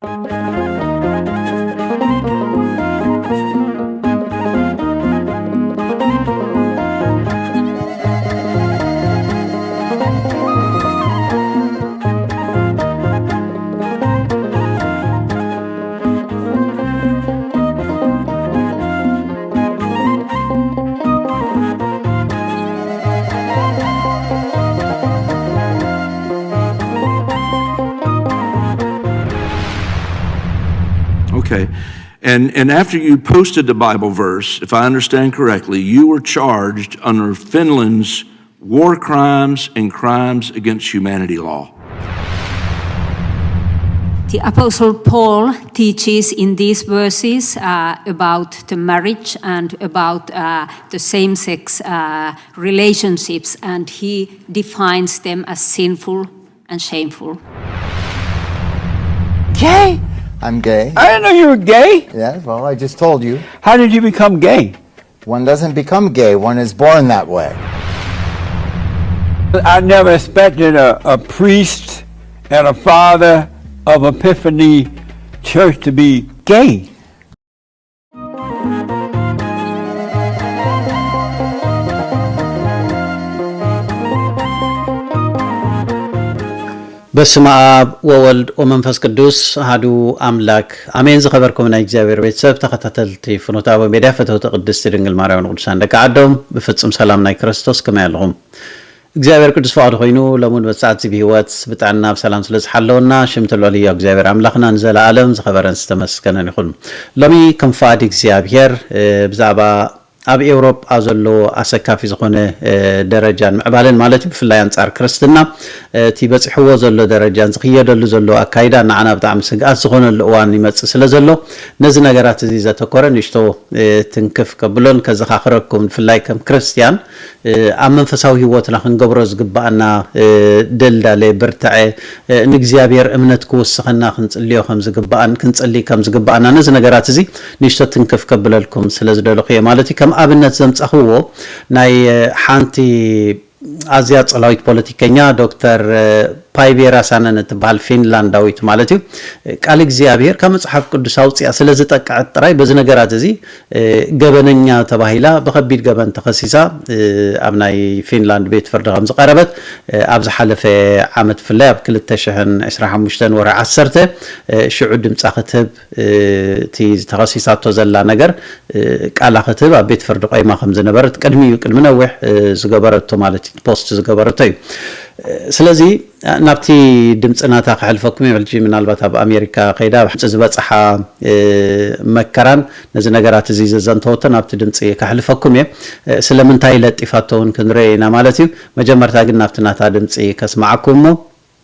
Okay. And after you posted the Bible verse, if I understand correctly, you were charged under Finland's war crimes and crimes against humanity law. The Apostle Paul teaches in these verses about the marriage and about the same-sex relationships, and he defines them as sinful and shameful. Gay? I'm gay. I didn't know you were gay. Yeah, well, I just told you. How did you become gay? One doesn't become gay, one is born that way. I never expected a priest and a father of Epiphany Church to be gay. በስመ አብ ወወልድ ወመንፈስ ቅዱስ አሐዱ አምላክ አሜን። ዝኸበርኩም ናይ እግዚአብሔር ቤተሰብ ተኸታተልቲ ፍኖተ አበ ሜድያ ፈተውቲ ቅድስቲ ድንግል ማርያም ቅዱሳን ደቂ ዓዶም ብፍጹም ሰላም ናይ ክርስቶስ ከመይ ኣለኹም? እግዚአብሔር ቅዱስ ፈቃዱ ኮይኑ ለሙን በሰዓት ብህይወት ብጣዕና ብሰላም ስለዝሓለውና ሽምት ልዕልዮ እግዚአብሔር አምላኽና ንዘለዓለም ዝኸበረን ዝተመስገነን ይኹን። ሎሚ ከም ፈቃዲ እግዚአብሔር ብዛዕባ ኣብ ኤውሮጳ ዘሎ ኣሰካፊ ዝኾነ ደረጃን ምዕባልን ማለት ብፍላይ አንጻር ክርስትና እቲ በፂሕዎ ዘሎ ደረጃን ዝኽየደሉ ዘሎ ኣካይዳ ንዓና ብጣዕሚ ስግኣት ዝኾነሉ እዋን ይመጽእ ስለ ዘሎ ነዚ ነገራት እዚ ዘተኮረ ንሽቶ ትንክፍ ከብሎን ከዘኻኽረኩም ብፍላይ ከም ክርስቲያን ኣብ መንፈሳዊ ህይወትና ክንገብሮ ዝግባአና ደልዳለ ብርትዐ ንእግዚአብሔር እምነት ክውስኸና ክንጽልዮ ከም ዝግባአን ክንጽልይ ከም ዝግባአና ነዚ ነገራት እዚ ንሽቶ ትንክፍ ከብለልኩም ስለ ዝደለኹ ማለት ከም ኣብነት ዘምጻኽዎ ናይ ሓንቲ ኣዝያ ጸላዊት ፖለቲከኛ ዶክተር ፓይቤራ ሳነን ትባል ፊንላንዳዊት ማለት እዩ ቃል እግዚአብሔር ከመጽሐፍ ቅዱስ አውጽያ ስለዝጠቃዕ ጥራይ በዚ ነገራት እዚ ገበነኛ ተባሂላ በከቢድ ገበን ተኸሲሳ ኣብ ናይ ፊንላንድ ቤት ፍርዲ ከም ዝቀረበት ኣብ ዝሓለፈ ዓመት ፍላይ ኣብ 2025 ወር 10 ሽዑ ድምጻ ክትብ እቲ ተኸሲሳቶ ዘላ ነገር ቃል ክትብ ኣብ ቤት ፍርዲ ቆይማ ከም ዝነበረት ቅድሚ ነዊሕ ዝገበረቶ ማለት ፖስት ዝገበረቶ እዩ ስለዚ ናብቲ ድምጽናታ ክሕልፈኩም ይልጂ ምናልባት ኣብ አሜሪካ ከይዳ ብሕጽ ዝበጽሓ መከራን ነዚ ነገራት እዚ ዘዘንተወቶ ናብቲ ድምጽ ክሕልፈኩም ስለምንታይ ለጢፋቶውን ክንረይና ማለት እዩ መጀመርታ ግን ናብቲ ናታ ድምጽ ከስማዓኩም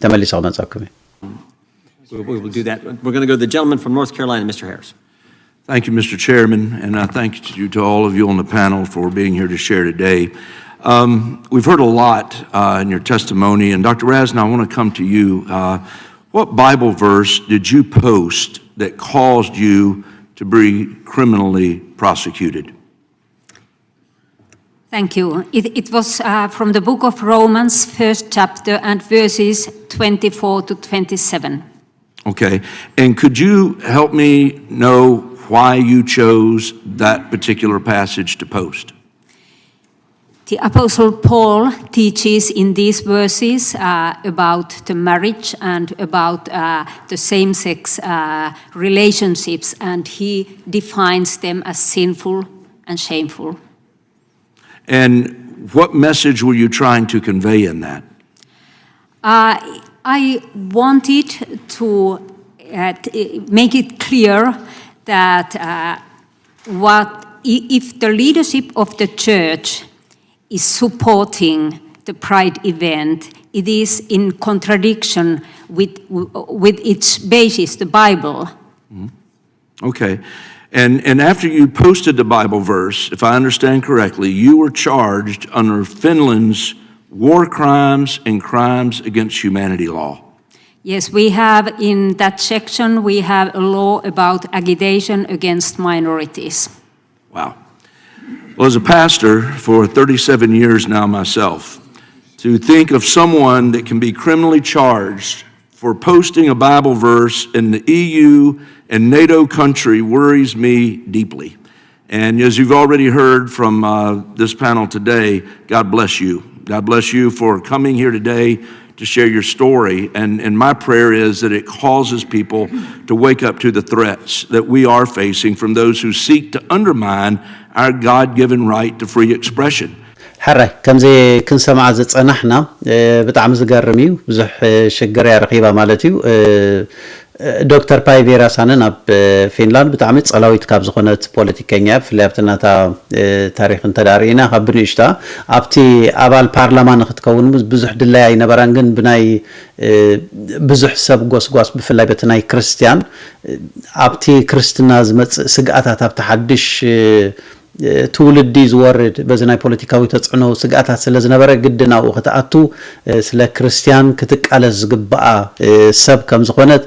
ተመሊሶ መጻኩም We will do that. We're going to go to the gentleman from North Carolina, Mr. Harris. Thank you, Mr. Chairman, and I thank you to all of you on the panel for being here to share today. We've heard a lot in your testimony, and Dr. Rasna, I want to come to you. What Bible verse did you post that caused you to be criminally prosecuted? Thank you. It was from the book of Romans, 1st chapter, and verses 24 to 27. Okay, and could you help me know why you chose that particular passage to post? The Apostle Paul teaches in these verses about the marriage and about the same-sex relationships, and he defines them as sinful and shameful. And what message were you trying to convey in that? I wanted to make it clear that if the leadership of the church is supporting the Pride event, it is in contradiction with its basis, the Bible. Mm-hmm. Okay. And after you posted the Bible verse, if I understand correctly, you were charged under Finland's war crimes and crimes against humanity law. Yes, we have in that section, we have a law about agitation against minorities. Wow. Well, as a pastor for 37 years now myself, to think of someone that can be criminally charged for posting a Bible verse in the EU and NATO country worries me deeply. And as you've already heard from this panel today, God bless you. God bless you for coming here today to share your story. And my prayer is that it causes people to wake up to the threats that we are facing from those who seek to undermine our God-given right to free expression. حرة كمزي كنسمع زتصنحنا بتعم زقرميو بزح شجرة رقيبة مالتيو دكتور بايفيرا سانن اب فنلاند بتعمل صلاويت كاب زخونت بوليتيكينيا في لابتناتا تاريخ انتدارينا خبرنيشتا ابتي ابال بارلمان ختكون بزح دلاي نبرانغن بناي بزح سب غوس بفلاي بتناي كريستيان ابتي كريستنا زمت سقاطات اب تحدش تولدي زورد بزناي بوليتيكاوي تصنو سقاطات ስለዝነበረ ግድና ወختአቱ ስለ ክርስቲያን ክትቃለስ ዝግባአ ሰብ ከም ዝኾነት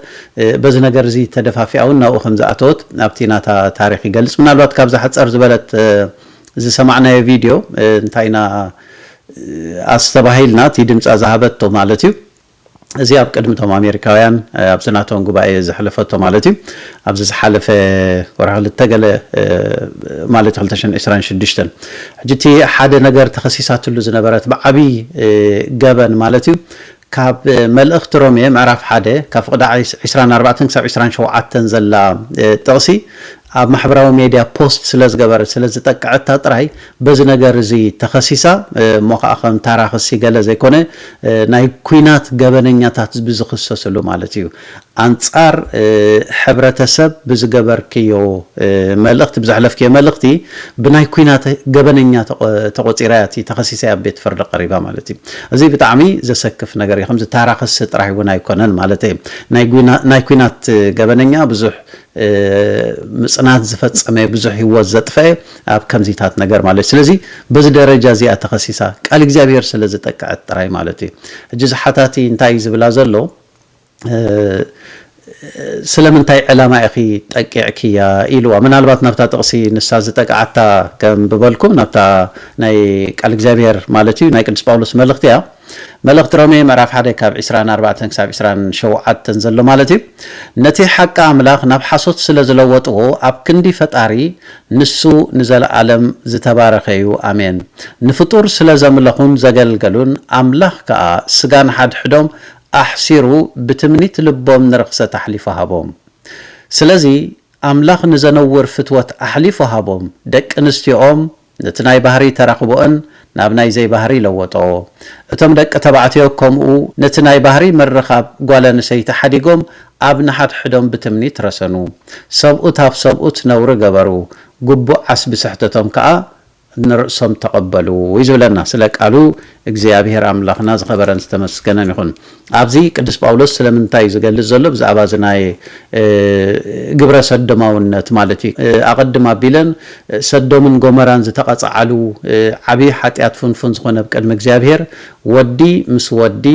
በዚ ነገር እዚ ተደፋፊያውና او ከም ዝኣተወት ኣብቲናታ ታሪኽ ይገልጽ ምናልባት ካብ ዝሓጸር ዝበለት ዝሰማዕናዮ ቪድዮ እንታይና ኣስተባሂልና ቲ ድምጻ ዝሃበቶ ማለት እዩ እዚ ኣብ ቅድምቶም ኣሜሪካውያን ኣብ ሰናቶም ጉባኤ ዝሕለፈቶ ማለት እዩ ኣብዚ ዝሓለፈ ወርሃ ልተገለ ማለት 2026 ሕጂቲ ሓደ ነገር ተኸሲሳትሉ ዝነበረት ብዓቢ ገበን ማለት እዩ ካብ መልእኽቲ ሮሜ ምዕራፍ 1 ካብ ፍቅዳ 24 ክሳብ 27 ዘላ ጥቕሲ ኣብ ማሕበራዊ ሚድያ ፖስት ስለዝገበረ ስለዝጠቅዐታ ጥራይ በዚ ነገር እዚ ተኸሲሳ ሞኸ ከም ታራኽሲ ገለ ዘይኮነ ናይ ኩናት ገበነኛታት ብዝኽሰስሉ ማለት እዩ አንጻር ሕብረተሰብ ብዝገበርክዮ መልእኽቲ ብዝሕለፍክዮ መልእኽቲ ብናይ ኩናት ገበነኛ ተቆፂራያቲ ተኸሲሳ ኣብ ቤት ፍርዲ ቀሪባ ማለት እዩ እዚ ብጣዕሚ ዘሰክፍ ነገር እዩ ከምዚ ታራኽሲ ጥራይ እውን ኣይኮነን ማለት እዩ ናይ ኩናት ገበነኛ ብዙሕ ምጽናት ዝፈጸመ ብዙሕ ህይወት ዘጥፈ ኣብ ከምዚታት ነገር ማለት ስለዚ በዚ ደረጃ እዚኣ ተኸሲሳ ቃል እግዚአብሔር ስለዝጠቅዐት ጥራይ ማለት እዩ እጅ ዝሓታቲ እንታይ ዝብላ ዘሎ ስለምንታይ ዕላማ እኺ ጠቂዕክያ ኢልዋ ምናልባት ናብታ ጥቕሲ ንሳ ዝጠቅዓታ ከም ብበልኩም ናብታ ናይ ቃል እግዚአብሔር ማለት እዩ ናይ ቅዱስ ጳውሎስ መልእኽቲ እያ መልእኽቲ ሮሜ ምዕራፍ 1 ካብ 24 ክሳብ 27 ዘሎ ማለት እዩ ነቲ ሓቂ ኣምላኽ ናብ ሓሶት ስለ ዝለወጥዎ ኣብ ክንዲ ፈጣሪ ንሱ ንዘለዓለም ዝተባረኸዩ ኣሜን ንፍጡር ስለ ዘምለኹን ዘገልገሉን ኣምላኽ ከዓ ስጋን ሓድሕዶም ኣሕሲሩ ብትምኒት ልቦም ንርክሰት ኣሕሊፉ ሃቦም ስለዚ ኣምላኽ ንዘነውር ፍትወት ኣሕሊፉ ሃቦም ደቂ ኣንስትዮኦም ነቲ ናይ ባህሪ ተራኽቦን ናብ ናይ ዘይ ባህሪ ለወጦ እቶም ደቂ ተባዕትዮ ከምኡ ነቲ ናይ ባህሪ ምርኻብ ጓል ኣንስተይቲ ሓዲጎም ኣብ ንሓድሕዶም ብትምኒት ረሰኑ ሰብኡት ኣብ ሰብኡት ነውሪ ገበሩ ጉቡእ ዓስቢ ስሕተቶም ከዓ ንርእሶም ተቐበሉ ይዝብለና ስለ ቃሉ እግዚአብሔር ኣምላኽና ዝኸበረን ዝተመስገነን ይኹን ኣብዚ ቅዱስ ጳውሎስ ስለምንታይ ዝገልጽ ዘሎ ብዛዕባ ዝናይ ግብረ ሰዶማውነት ማለት እዩ ኣቐድም ኣቢለን ሰዶምን ጎመራን ዝተቐጻዓሉ ዓቢ ሓጢኣት ፍንፍን ዝኾነ ቅድሚ እግዚአብሔር ወዲ ምስ ወዲ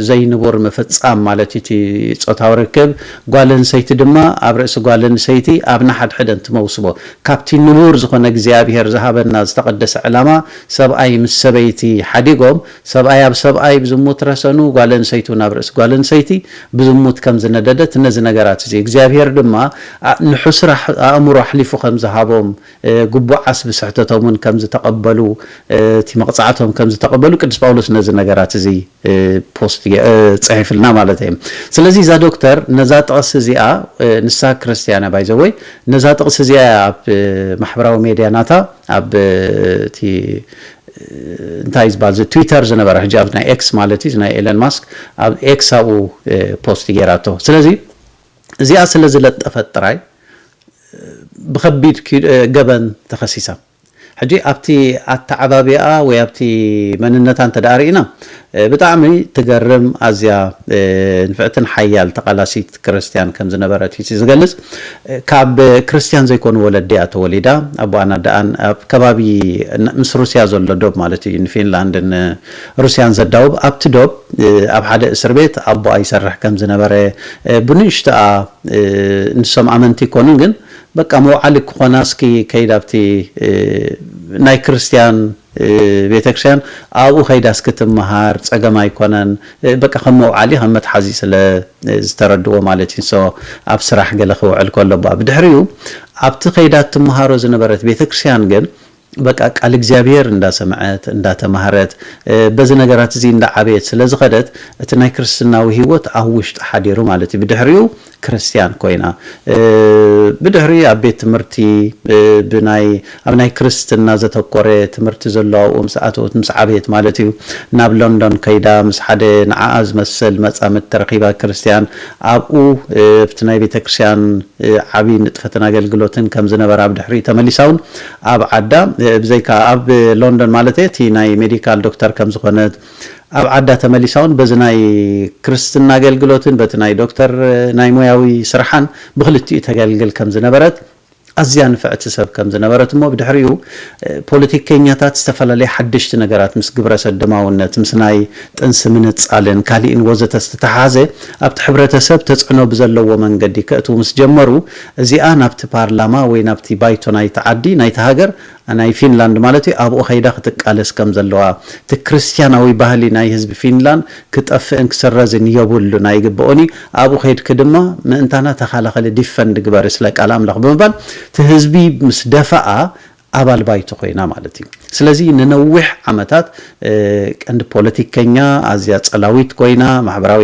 ዘይንቡር ምፍጻም ማለት እቲ ጾታዊ ርክብ ጓል ኣንስተይቲ ድማ ኣብ ርእሲ ጓል ኣንስተይቲ ኣብ ንሓድሕደን ትመውስቦ ካብቲ ንቡር ዝኾነ እግዚአብሔር ዝሃበና ዝተቐደሰ ዕላማ ሰብኣይ ምስ ሰበይቲ ሓዲጎም ሰብኣይ ኣብ ሰብኣይ ብዝሙት ረሰኑ ጓል ኣንስተይቲ ናብ ርእሲ ጓል ኣንስተይቲ ብዝሙት ከም ዝነደደት እነዚ ነገራት እዚ እግዚአብሔር ድማ ንሕስራ ኣእምሮ ኣሕሊፉ ከም ዝሃቦም ጉቡእ ዓስቢ ስሕተቶምን ከም ዝተቐበሉ እቲ መቕፃዕቶም ከም ዝተቐበሉ ቅዱስ ጳውሎስ ነዚ ነገራት እዚ ፖስት ጽሒፍልና ማለት እዩ ስለዚ ዛ ዶክተር ነዛ ጥቕሲ እዚኣ ንሳ ክርስቲያና ባይዘወይ ነዛ ጥቕሲ እዚኣ ኣብ ማሕበራዊ ሚድያ ናታ ኣብ እቲ እንታይ ዝባል ትዊተር ዝነበረ ሕጂ ኣብ ናይ ኤክስ ማለት እዩ ናይ ኤለን ማስክ ኣብ ኤክስ ኣብኡ ፖስት ገይራቶ ስለዚ እዚኣ ስለ ዝለጠፈት ጥራይ ብከቢድ ገበን ተኸሲሳ ሕጂ ኣብቲ ኣተዓባቢኣ ወይ ኣብቲ መንነታ እንተዳሪእና ብጣዕሚ ትገርም ኣዝያ ንፍዕትን ሓያል ተቃላሲት ክርስቲያን ከም ዝነበረት እዩ ዝገልጽ ካብ ክርስቲያን ዘይኮኑ ወለድያ ተወሊዳ ኣቦኣና ደኣን ኣብ ከባቢ ምስ ሩስያ ዘሎ ዶብ ማለት እዩ ንፊንላንድን ሩስያን ዘዳውብ ኣብቲ ዶብ ኣብ ሓደ እስር ቤት ኣቦኣ ይሰርሕ ከም ዝነበረ ብንእሽተኣ ንሶም ኣመንቲ ይኮኑን ግን በቃ መውዓል ክኾናስኪ ከይዳብቲ ናይ ክርስቲያን ቤተክርስቲያን ኣብኡ ከይዳስ ክትመሃር ፀገም ኣይኮነን በቃ ከም መውዓሊ ከም መትሓዚ ስለ ዝተረድዎ ማለት እዩ ኣብ ስራሕ ገለ ክውዕል ከሎ ብድሕሪኡ ኣብቲ ከይዳት ትመሃሮ ዝነበረት ቤተክርስቲያን ግን በቃ ቃል እግዚአብሔር እንዳሰምዐት እንዳተማህረት በዚ ነገራት እዚ እንዳዓበየት ስለዝኸደት እቲ ናይ ክርስትናዊ ህይወት ኣብ ውሽጢ ሓዲሩ ማለት እዩ ብድሕሪኡ ክርስቲያን ኮይና ብድሕሪ ኣብ ቤት ትምህርቲ ኣብ ናይ ክርስትና ዘተኮረ ትምህርቲ ዘለዎ ምስ ኣተወት ምስ ዓበየት ማለት እዩ ናብ ሎንዶን ከይዳ ምስ ሓደ ንዓኣ ዝመስል መፃምድ ተረኺባ ክርስቲያን ኣብኡ ኣብቲ ናይ ቤተክርስቲያን ዓብይ ንጥፈትን ኣገልግሎትን ከም ዝነበረ ኣብ ድሕሪ ተመሊሳውን ኣብ ዓዳ ብዘይካ ኣብ ሎንዶን ማለት እቲ ናይ ሜዲካል ዶክተር ከም ዝኾነት ኣብ ዓዳ ተመሊሳውን በዚ ናይ ክርስትና አገልግሎትን በቲ ናይ ዶክተር ናይ ሞያዊ ስራሕን ብክልቲኡ ተገልግል ከም ዝነበረት ኣዝያ ንፍዕቲ ሰብ ከም ዝነበረት እሞ ብድሕሪኡ ፖለቲከኛታት ዝተፈላለዩ ሓድሽቲ ነገራት ምስ ግብረ ሰደማውነት ምስ ናይ ጥንሲ ምንጻልን ካሊእን ወዘተ ዝተተሓዘ ኣብቲ ሕብረተሰብ ተጽዕኖ ብዘለዎ መንገዲ ከእትው ምስ ጀመሩ እዚኣ ናብቲ ፓርላማ ወይ ናብቲ ባይቶ ናይቲ ዓዲ ናይቲ ሃገር ናይ ፊንላንድ ማለት እዩ ኣብኡ ከይዳ ክትቃለስ ከም ዘለዋ እቲ ክርስቲያናዊ ባህሊ ናይ ህዝቢ ፊንላንድ ክጠፍእን ክስረዝን የብሉ ናይ ግብኦኒ ኣብኡ ከይድክ ድማ ምእንታና ተኻላኸለ ዲፈንድ ግበር ስለ ቃል ኣምላኽ ብምባል እቲ ህዝቢ ምስ ደፋኣ ኣባል ባይቶ ኮይና ማለት እዩ ስለዚ ንነዊሕ ዓመታት ቀንዲ ፖለቲከኛ ኣዝያ ጸላዊት ኮይና ማሕበራዊ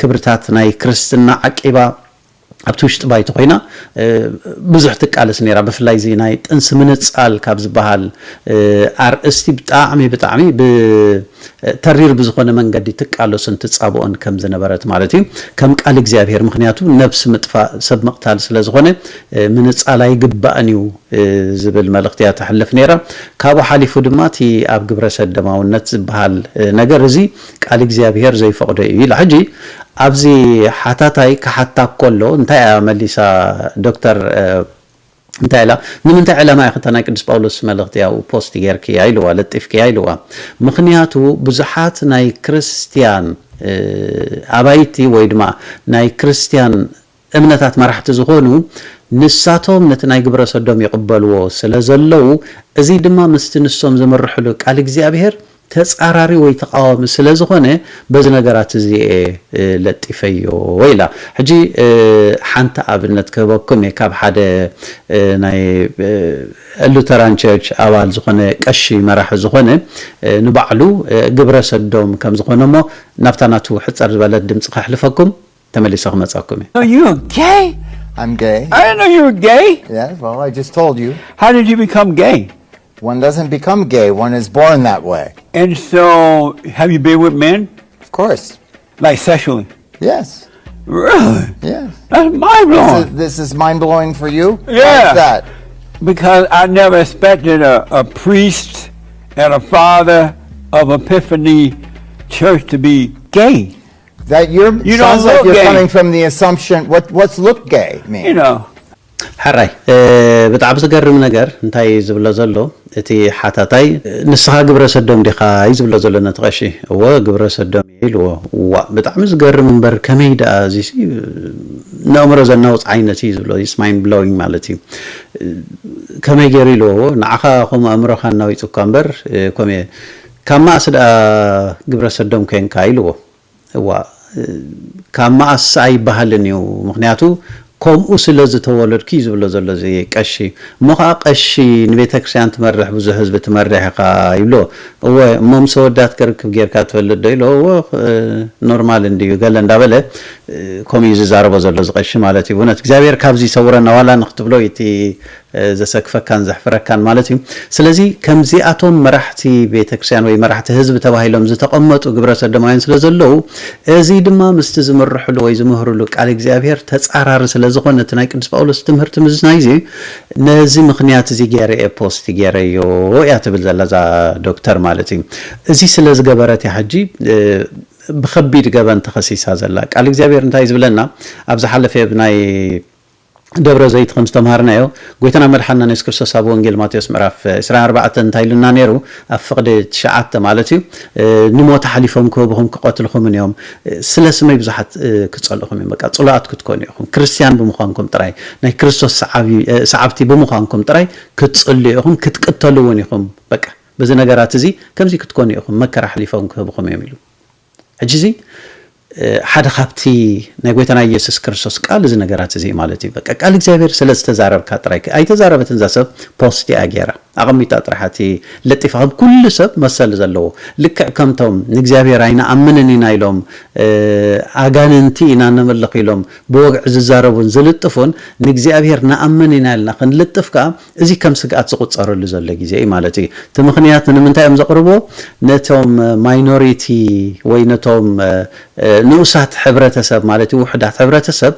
ክብርታት ናይ ክርስትና ዓቂባ ኣብቲ ውሽጢ ባይቶ ኮይና ብዙሕ ትቃለስ ነይራ ብፍላይ እዚ ናይ ጥንሲ ምንጻል ካብ ዝበሃል ኣርእስቲ ብጣዕሚ ተሪር ብዝኾነ መንገዲ ትቃለስን ትጻብኦን ከም ዝነበረት ማለት እዩ ከም ቃል እግዚአብሔር ምክንያቱ ነፍስ ምጥፋእ ሰብ መቅታል ስለ ዝኾነ ምንጻል ኣይግባእን እዩ ዝብል መልእኽቲ ተሕልፍ ነይራ ካብኡ ሓሊፉ ድማ እቲ ኣብ ግብረ ሰደማውነት ዝበሃል ነገር እዚ ቃል እግዚአብሔር ዘይፈቅዶ እዩ ኢላ ሕጂ ኣብዚ ሓታታይ ክሓታ ከሎ እንታይ መሊሳ ዶክተር እንታይ ኢላ ንምንታይ ዕላማ ኢኻ ናይ ቅዱስ ጳውሎስ መልእኽቲ ያው ፖስት ጌርኪ ኢልዋ ለጢፍኪ ኢልዋ ምክንያቱ ብዙሓት ናይ ክርስቲያን ኣባይቲ ወይ ድማ ናይ ክርስቲያን እምነታት መራሕቲ ዝኾኑ ንሳቶም ነቲ ናይ ግብረ ሰዶም ይቕበልዎ ስለ ዘለው እዚ ድማ ምስቲ ንሶም ዝምርሕሉ ቃል እግዚአብሔር ተጻራሪ ወይ ተቃዋሚ ስለ ዝኾነ በዚ ነገራት እዚ ለጢፈዮ ወይላ ሕጂ ሓንታ ኣብነት ከበኩም ካብ ሓደ ናይ ሉተራን ቸርች ኣባል ዝኾነ ቀሺ መራሒ ዝኾነ ንባዕሉ ግብረ ሰዶም ከም ዝኾነሞ ናብታናቱ ሕፀር ዝበለት ድምፂ ከሕልፈኩም ተመሊሰ ክመጻኩም So you're gay? I'm gay. I didn't know you were gay. Yeah, well, I just told you. How did you become gay? One doesn't become gay, one is born that way. And so, have you been with men? Of course. Like sexually? Yes. Really? Yes. That's mind-blowing. This is mind-blowing for you? Yeah. Why is that? Because I never expected a priest and a father of Epiphany Church to be gay. That You sounds don't like look you're gay. coming from the assumption, what's look gay mean? You know. ሓራይ ብጣዕሚ ዝገርም ነገር እንታይ ዝብሎ ዘሎ እቲ ሓታታይ ንስኻ ግብረ ሰዶም ዲኻ ይዝብሎ ዘሎ ነትቀሺ እወ ግብረ ሰዶም ኢልዎ ዋ ብጣዕሚ ዝገርም እምበር ከመይ ደኣ እዚ ነእምሮ ዘናውፅ ዓይነት እዩ ዝብሎ ኢስ ማይንድ ብሎዊንግ ማለት እዩ ከመይ ገይሩ ኢልዎ ንዓኻ ከምኡ ኣእምሮኻ እናዊፁካ እምበር ከመይ ካብ ማእስ ደኣ ግብረ ሰዶም ኮንካ ኢልዎ እዋ ካብ ማእስ ኣይበሃልን እዩ ምክንያቱ ከምኡ ስለ ዝተወለድኪ ዝብሎ ዘሎ እዚ ቀሺ ሞኻ ቀሺ ንቤተ ክርስቲያን ትመርሕ ብዙሕ ህዝቢ ትመርሕ ኢኻ ይብሎ እወ እሞም ሰወዳት ክርክብ ጌርካ ትፈልጥ ዶ ኢሎ እወ ኖርማል እንድዩ ገለ እንዳበለ ከምኡ ዝዛረቦ ዘሎ ዝቀሺ ማለት እዩ እውነት እግዚአብሔር ካብዚ ሰውረና ዋላ ንክትብሎ እቲ ዘሰክፈካን ዘሕፍረካን ማለት እዩ ስለዚ ከምዚኣቶም መራሕቲ ቤተክርስቲያን ወይ መራሕቲ ህዝቢ ተባሂሎም ዝተቐመጡ ግብረ ሰዶማውያን ስለ ዘለው እዚ ድማ ምስቲ ዝምርሕሉ ወይ ዝምህርሉ ቃል እግዚአብሔር ተጻራሪ ስለ ዝኾነ እቲ ናይ ቅዱስ ጳውሎስ ትምህርቲ ምዝናይ እዚ ነዚ ምክንያት እዚ ገይረ ፖስት ገይረዮ እያ ትብል ዘላ እዛ ዶክተር ማለት እዩ እዚ ስለ ዝገበረት ሕጂ ብከቢድ ገበን ተኸሲሳ ዘላ ቃል እግዚአብሔር እንታይ ዝብለና ኣብ ዝሓለፈ ብናይ ደብረ ዘይት ከም ዝተምሃርናዮ ጎይታና መድሓና ኢየሱስ ክርስቶስ ኣብ ወንጌል ማቴዎስ ምዕራፍ 24 እንታይ ኢሉና ነይሩ ኣብ ፍቕዲ 9 ማለት እዩ ንሞት ሓሊፎም ክህብኹም ክቐትልኹም እዮም ስለ ስመይ ብዙሓት ክጸልኹም እዮም በቃ ጽሉኣት ክትኮኑ ኢኹም ክርስቲያን ብምዃንኩም ጥራይ ናይ ክርስቶስ ሰዓብቲ ብምዃንኩም ጥራይ ክትጽልዩ ኢኹም ክትቅተሉ እውን ኢኹም በቃ በዚ ነገራት እዚ ከምዚ ክትኮኑ ኢኹም መከራ ሓሊፎም ክህብኹም እዮም ኢሉ ሕጂ እዚ ሓደ ካብቲ ናይ ጎይታና ኢየሱስ ክርስቶስ ቃል እዚ ነገራት እዚ ማለት እዩ በቃ ቃል እግዚአብሔር ስለስተ ዛረብካ ጥራይ ኣይተዛረበትን ዛሰብ ፖስት ኣገራ ኣቐሚጣ ጥራሓቲ ለጢፋ ኩሉ ሰብ መሰል ዘለዎ ልክዕ ከምቶም ንእግዚአብሔር ኣይና ኣምንን ኢና ኢሎም ኣጋንንቲ ኢና ነመልኽ ኢሎም ብወግዕ ዝዛረቡን ዝልጥፉን ንእግዚአብሔር ንኣምን ኢና ኢልና ክንልጥፍ ከዓ እዚ ከም ስግኣት ዝቁፀረሉ ዘሎ ግዜ እዩ ማለት እዩ እቲ ምክንያት ንምንታይ እዮም ዘቕርቦ ነቶም ማይኖሪቲ ወይ ነቶም ንኡሳት ሕብረተሰብ ማለት እዩ ውሕዳት ሕብረተሰብ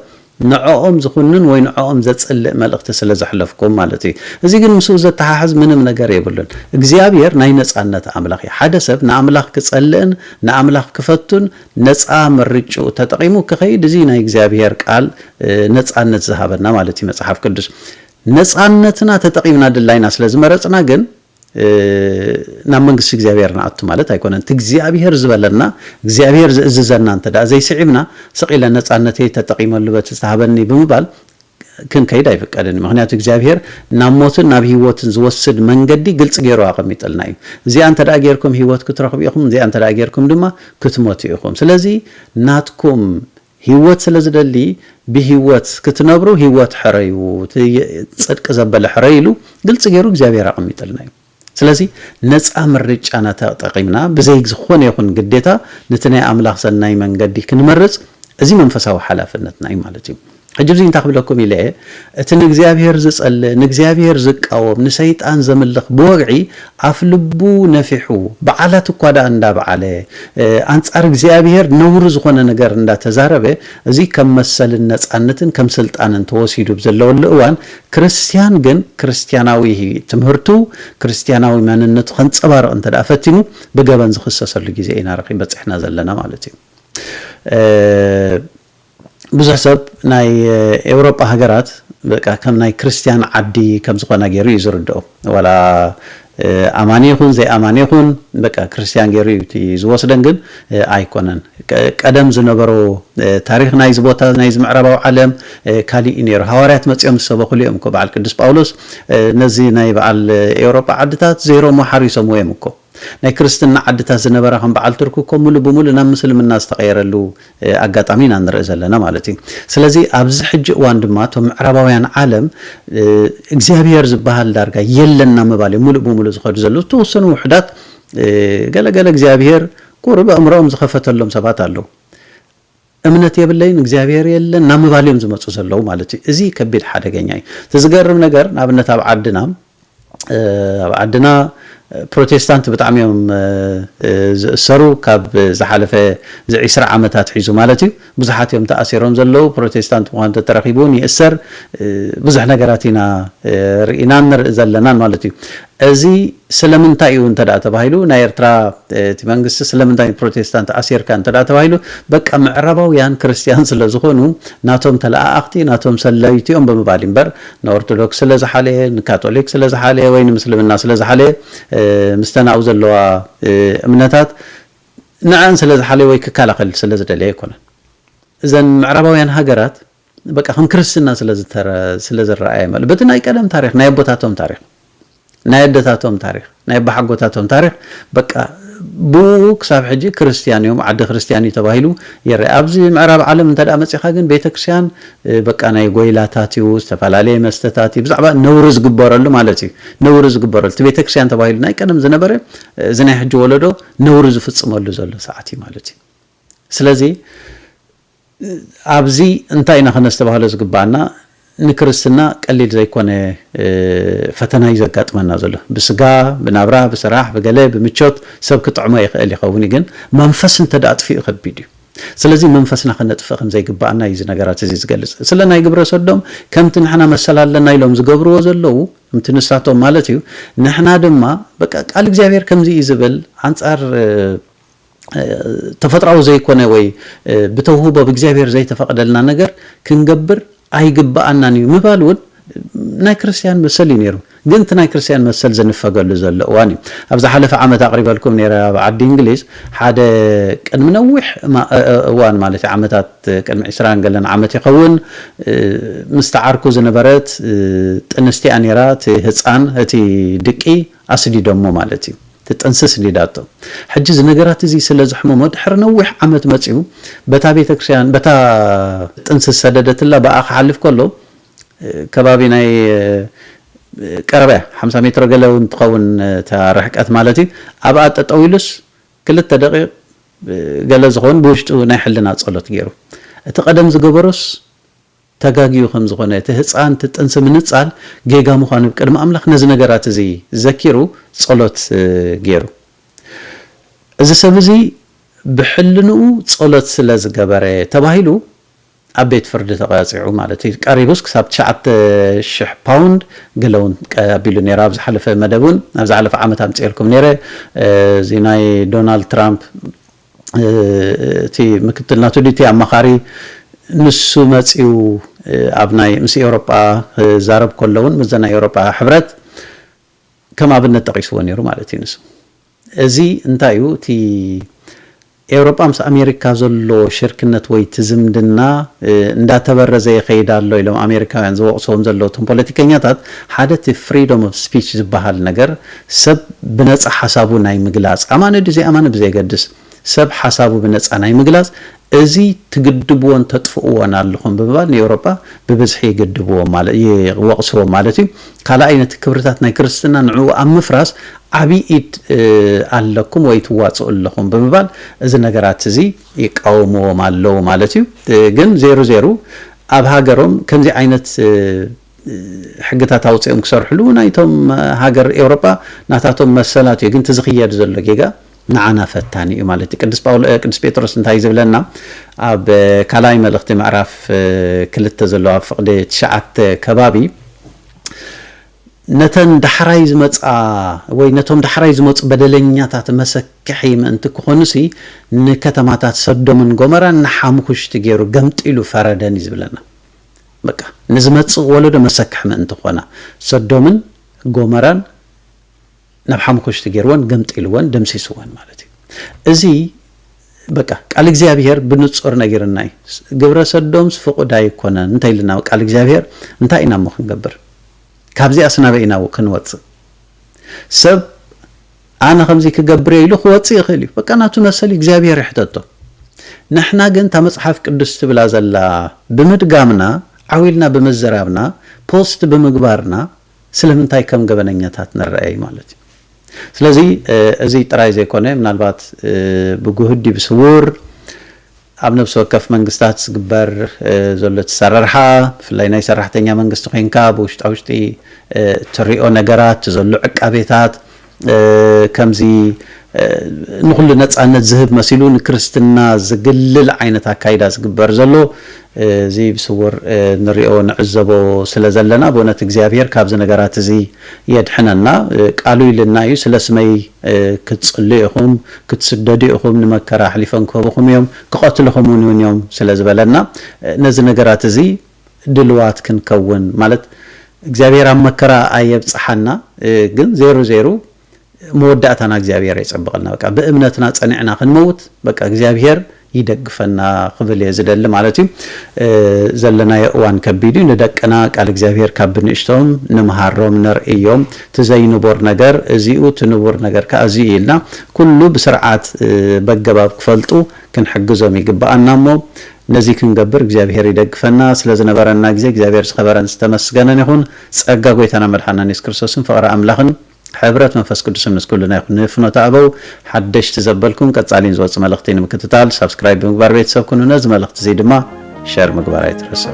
ንዕኦም ዝኹንን ወይ ንዕኦም ዘጽልእ መልእኽቲ ስለ ዘሕለፍኩም ማለት እዩ እዚ ግን ምስኡ ዘተሓሓዝ ምንም ነገር የብሉን እግዚአብሔር ናይ ነጻነት ኣምላኽ እዩ ሓደ ሰብ ንኣምላኽ ክጸልእን ንኣምላኽ ክፈቱን ነጻ ምርጭኡ ተጠቂሙ ክኸይድ እዚ ናይ እግዚአብሔር ቃል ነጻነት ዝሃበና ማለት እዩ መጽሓፍ ቅዱስ ነጻነትና ተጠቂምና ድላይና ስለ ዝመረጽና ግን ናብ መንግስቲ እግዚአብሔር ናኣቱ ማለት ኣይኮነን እግዚአብሔር ዝበለና እግዚአብሔር ዝእዝዘና እንተዳ ዘይስዒብና ሰቂለ ነጻነተይ ተጠቂመሉ በት ዝተሃበኒ ብምባል ክንከይድ ኣይፍቀድን ምክንያቱ እግዚአብሔር ናብ ሞትን ናብ ህይወትን ዝወስድ መንገዲ ግልጽ ገይሩ ኣቐሚጥልና እዩ እዚኣ እንተዳ ጌርኩም ህይወት ክትረኽቡ ኢኹም እዚኣ እንተዳ ጌርኩም ድማ ክትሞቱ ኢኹም ስለዚ ናትኩም ህይወት ስለዝደሊ ብህይወት ክትነብሩ ህይወት ሕረዩ ጽድቅ ዘበለ ሕረይሉ ግልጽ ገይሩ እግዚአብሔር ኣቐሚጥልና እዩ ስለዚ ነፃ ምርጫና ተጠቂምና ብዘይ ዝኾነ ይኹን ግዴታ ነቲ ናይ ኣምላኽ ሰናይ መንገዲ ክንመርጽ እዚ መንፈሳዊ ሓላፍነትና እዩ ማለት እዩ ሕጂ እዚ እንታይ ክብለኩም ኢለ እቲ ንእግዚአብሔር ዝጸልእ ንእግዚአብሔር ዝቃወም ንሰይጣን ዘምልኽ ብወግዒ ኣፍ ልቡ ነፊሑ በዓላት እኳ ዳ እንዳበዓለ ኣንጻር እግዚአብሔር ነውሩ ዝኾነ ነገር እንዳተዛረበ እዚ ከም መሰልን ነጻነትን ከም ስልጣንን ተወሲዱ ብዘለወሉ እዋን ክርስቲያን ግን ክርስቲያናዊ ትምህርቱ ክርስቲያናዊ ማንነቱ ከንጸባርቕ እንተዳ ፈቲኑ ብገበን ዝኽሰሰሉ ግዜ ኢና ረኺ በጽሕና ዘለና ማለት እዩ ብዙሕ ሰብ ናይ ኤውሮጳ ሃገራት በቃ ከም ናይ ክርስቲያን ዓዲ ከም ዝኾነ ገይሩ እዩ ዝርድኦ ዋላ ኣማኒ ይኹን ዘይኣማኒ ይኹን በቃ ክርስቲያን ገይሩ እዩ ዝወስደን ግን ኣይኮነን ቀደም ዝነበሮ ታሪክ ናይዚ ቦታ ናይዚ ምዕራባዊ ዓለም ካሊእ ነይሩ ሃዋርያት መፅኦም ዝሰበኹሉ እዮም እኮ በዓል ቅዱስ ጳውሎስ ነዚ ናይ በዓል ኤውሮጳ ዓድታት ዘይሮሞ ሓሪሶም እዮም እኮ ናይ ክርስትና ዓድታት ዝነበረ ከም በዓል ቱርክ እኮ ሙሉ ብሙሉ ናብ ምስልምና ዝተቀየረሉ ኣጋጣሚ ኢና ንርኢ ዘለና ማለት እዩ ስለዚ ኣብዚ ሕጂ እዋን ድማ ቶም ምዕራባውያን ዓለም እግዚአብሔር ዝበሃል ዳርጋ የለና ምባል ሙሉ ብሙሉ ዝኸዱ ዘለዉ ተወሰኑ ውሕዳት ገለገለ እግዚአብሔር ቁርብ እምሮኦም ዝኸፈተሎም ሰባት ኣለዉ እምነት የብለይን እግዚአብሔር የለን ናብ ምባልዮም ዝመፁ ዘለዉ ማለት እዩ እዚ ከቢድ ሓደገኛ እዩ ዝገርም ነገር ንኣብነት ኣብ ዓድና ፕሮቴስታንት ብጣዕሚ እዮም ዝእሰሩ ካብ ዝሓለፈ 20 ዓመታት ሒዙ ማለት እዩ ብዙሓት እዮም ተኣሲሮም ዘለዉ ፕሮቴስታንት ምዃኑ ተረኺቡን ይእሰር ብዙሕ ነገራት ኢና ርኢና ንርኢ ዘለናን ማለት እዩ እዚ ስለምንታይ እዩ እንተዳ ተባሂሉ ናይ ኤርትራ እቲ መንግስቲ ስለምንታይ ፕሮቴስታንት ኣሲርካ እንተዳ ተባሂሉ በቃ ምዕራባውያን ክርስቲያን ስለ ዝኾኑ ናቶም ተለኣኣኽቲ ናቶም ሰላይቲኦም ብምባል እምበር ንኦርቶዶክስ ስለ ዝሓለየ ንካቶሊክ ስለ ዝሓለየ ወይ ንምስልምና ስለ ዝሓለየ ምስተናኡ ዘለዋ እምነታት ንዓን ስለ ዝሓለየ ወይ ክከላኸል ስለ ዝደለየ ኣይኮነን እዘን ምዕራባውያን ሃገራት በቃ ከም ክርስትና ስለ ዝረኣየ ማለት በቲ ናይ ቀደም ታሪክ ናይ ኣቦታቶም ታሪክ ናይ ኣደታቶም ታሪክ ናይ ባሓጎታቶም ታሪክ በቃ ብኡ ክሳብ ሕጂ ክርስቲያን እዮም ዓዲ ክርስቲያን ተባሂሉ የርኢ ኣብዚ ምዕራብ ዓለም እንተዳ መፂኻ ግን ቤተክርስትያን በቃ ናይ ጎይላታት እዩ ዝተፈላለዩ መስተታት እዩ ብዛዕባ ነውሪ ዝግበረሉ ማለት እዩ ነውሪ ዝግበረሉ እቲ ቤተክርስትያን ተባሂሉ ናይ ቀደም ዝነበረ እዚ ናይ ሕጂ ወለዶ ነውሪ ዝፍጽመሉ ዘሎ ሰዓት እዩ ማለት እዩ ስለዚ ኣብዚ እንታይ ኢና ክነስተባህሎ ዝግባአና ንክርስትና ቀሊል ዘይኮነ ፈተና ይዘጋጥመና ዘሎ ብስጋ ብናብራ ብስራሕ ብገለ ብምቾት ሰብ ክጥዕሞ ይኽእል ይኸውን ግን መንፈስ እንተዳጥፊኡ ከቢድ እዩ ስለዚ መንፈስና ክነጥፍእ ከም ዘይግባአና እዩ ነገራት እዚ ዝገልጽ ስለ ናይ ግብረ ሰዶም ከምቲ ንሕና መሰላለና ኢሎም ዝገብርዎ ዘለዉ ከምቲ ንሳቶም ማለት እዩ ንሕና ድማ በቃ ቃል እግዚአብሔር ከምዚ እዩ ዝብል አንጻር ተፈጥራዊ ዘይኮነ ወይ ብተውህቦ ብእግዚአብሔር ዘይተፈቀደልና ነገር ክንገብር ኣይግባአናን እዩ ምባል እውን ናይ ክርስቲያን መሰል ነይሩ ግን እቲ ናይ ክርስቲያን መሰል ዘንፈገሉ ዘሎ እዋን እዩ ኣብ ዝሓለፈ ዓመት ኣቕሪበልኩም ነይረ ኣብ ዓዲ እንግሊዝ ሓደ ቅድሚ ነዊሕ እዋን ማለት እዩ ዓመታት ቅድሚ 20 ገለን ዓመት ይኸውን ምስተዓርኩ ዝነበረት ጥንስቲያ ነይራ እቲ ህፃን እቲ ድቂ ኣስዲዶሞ ማለት እዩ ጥንስስ ሊዳቶ ሕጂ ዝነገራት እዚ ስለ ዝሕመሞ ድሕሪ ነዊሕ ዓመት መጺኡ በታ ቤተክርስትያን በታ ጥንስስ ሰደደትላ በኣ ክሓልፍ ከሎ ከባቢ ናይ ቀረበ 50 ሜትር ገለው እንትኸውን ተርሕቀት ማለት እዩ ኣብ ኣጠጠው ኢሉስ 2 ደቂቕ ገለ ዝኸውን ብውሽጡ ናይ ሕልና ጸሎት ገይሩ እቲ ቀደም ዝገበሮስ ተጋጊዩ ከም ዝኾነ እቲ ህፃን ጥንስ ምንጻል ጌጋ ምዃኑ ቅድሚ ኣምላኽ ነዚ ነገራት እዚ ዘኪሩ ጸሎት ገይሩ እዚ ሰብ እዚ ብሕልንኡ ጸሎት ስለ ዝገበረ ተባሂሉ ኣብ ቤት ፍርዲ ተቃፂዑ ማለት እዩ ቀሪቡስ ክሳብ 9,000 ፓውንድ ገለውን ቀቢሉ ነይራ ኣብ ዝሓለፈ መደቡን ኣብ ዝሓለፈ ዓመት ኣምፂልኩም ነይረ እዚ ናይ ዶናልድ ትራምፕ እቲ ምክትል ናቱ ዲቲ ኣማኻሪ ንሱ መጺኡ ኣብ ናይ ምስ ኤውሮጳ ዛረብ ከለውን ምስ ናይ ኤውሮጳ ሕብረት ከም ኣብነት ጠቂስዎ ነይሩ ማለት እዩ ንሱ እዚ እንታይ እዩ እቲ ኤውሮጳ ምስ ኣሜሪካ ዘሎ ሽርክነት ወይ ትዝምድና እንዳተበረዘ ይኸይድ ኣሎ ኢሎም ኣሜሪካውያን ዝወቕሶም ዘለውቶም ፖለቲከኛታት ሓደ እቲ ፍሪደም ኦፍ ስፒች ዝበሃል ነገር ሰብ ብነፃ ሓሳቡ ናይ ምግላጽ ኣማነ ድዘይ ኣማነ ብዘይገድስ ሰብ ሓሳቡ ብነፃ ናይ ምግላጽ እዚ ትግድብዎን ተጥፍእዎን ኣለኹም ብምባል ንኤውሮጳ ብብዝሒ ይግድብዎም ማለት ይወቕስዎም ማለት እዩ ካልኣይ ነቲ ክብርታት ናይ ክርስትና ንዕኡ ኣብ ምፍራስ ዓብይ ኢድ ኣለኩም ወይ ትዋፅኡ ኣለኹም ብምባል እዚ ነገራት እዚ ይቃወምዎም ኣለው ማለት እዩ ግን 00 ኣብ ሃገሮም ከምዚ ዓይነት ሕግታት ኣውፅኦም ክሰርሕሉ ናይቶም ሃገር ኤውሮጳ ናታቶም መሰላት እዩ ግን ትዝኽየድ ዘሎ ጌጋ ንዓና ፈታኒ እዩ ማለት እዩ ቅዱስ ጴጥሮስ እንታይ ዝብለና ኣብ ካልኣይ መልእኽቲ ምዕራፍ 2 ዘሎ ኣብ ፍቕዲ 9 ከባቢ ነተን ዳሕራይ ዝመጻ ወይ ነቶም ዳሕራይ ዝመጹ በደለኛታት መሰክሒ ምእንቲ ክኾኑሲ ንከተማታት ሰዶምን ጎመራን ንሓሙኽሽቲ ገይሩ ገምጢሉ ፈረደን እዩ ዝብለና በቃ ንዝመጽእ ወለዶ መሰክሕ ምእንቲ ኮና ሰዶምን ጎመራን ናብ ሓሙኽሽቲ ገይርዎን ገምጢልዎን ደምሲስዎን ማለት እዩ እዚ በቃ ቃል እግዚአብሔር ብንጹር ነገርና ግብረ ሰዶምስ ፍቁድ ኣይኮነን እንታይ ኢልና ቃል እግዚአብሔር እንታይ ኢና ክንገብር ካብዚ ኣስናበኢና ክንወጽእ ሰብ ኣነ ከምዚ ክገብር ኢሉ ክወጽእ ይኽእል እዩ በቃ ናቱ መሰል እግዚአብሔር ይሕተቶ ንሕና ግን ታ መጽሓፍ ቅዱስ ትብላ ዘላ ብምድጋምና ዓዊልና በመዘራብና ፖስት ብምግባርና ስለምንታይ ከም ገበነኛታት ንርአይ ማለት እዩ ስለዚ እዚ ጥራይ ዘይኮነ ምናልባት ብጉህዲ ብስውር ኣብ ነፍሲ ወከፍ መንግስታት ዝግበር ዘሎ ተሰራርሓ ብፍላይ ናይ ሰራሕተኛ መንግስቲ ኮይንካ ብውሽጣውሽጢ ትሪኦ ነገራት ዘሎ ዕቃቤታት ከምዚ ንኩሉ ነፃነት ዝህብ መሲሉ ንክርስትና ዝግልል ዓይነት ኣካይዳ ዝግበር ዘሎ እዚ ብስውር ንሪኦ ንዕዘቦ ስለ ዘለና ብእውነት እግዚአብሔር ካብዚ ነገራት እዚ የድሕነና ቃሉ ኢልና እዩ ስለ ስመይ ክትጽልዩ ኢኹም ክትስደዱ ኢኹም ንመከራ ሓሊፎም ክህብኹም እዮም ክቐትልኹም እውን እዮም ስለ ዝበለና ነዚ ነገራት እዚ ድልዋት ክንከውን ማለት እግዚአብሔር ኣብ መከራ ኣየብፅሓና ግን 00 መወዳእታና እግዚአብሔር ይጽብቀልና በቃ በእምነትና ጸኒዕና ክንመውት በቃ እግዚአብሔር ይደግፈና ክብል የዝደል ማለት እዩ ዘለና የእዋን ከቢዱ ንደቅና ቃል እግዚአብሔር ካብ ብንእሽቶም ንምሃሮም ነርእዮም ትዘይንቦር ነገር እዚኡ ትንቡር ነገር ከዚ ኢልና ኩሉ ብስርዓት በገባብ ክፈልጡ ክንሕግዞም ይግባአና እሞ ነዚ ክንገብር እግዚአብሔር ይደግፈና ስለዝነበረና ግዜ እግዚአብሔር ዝኸበረን ዝተመስገነን ይኹን ጸጋ ጎይታና መድኃኒትና ኢየሱስ ክርስቶስን ፍቕሪ ኣምላኽን حبرت منفس قدس نسكلنا نفنو تابو حدش تزبلكم قصالين زوص ملختين مكتتال سبسكرايب مغبار بيت سب كونو نز ملخت زي دما شير مغبار ايترسو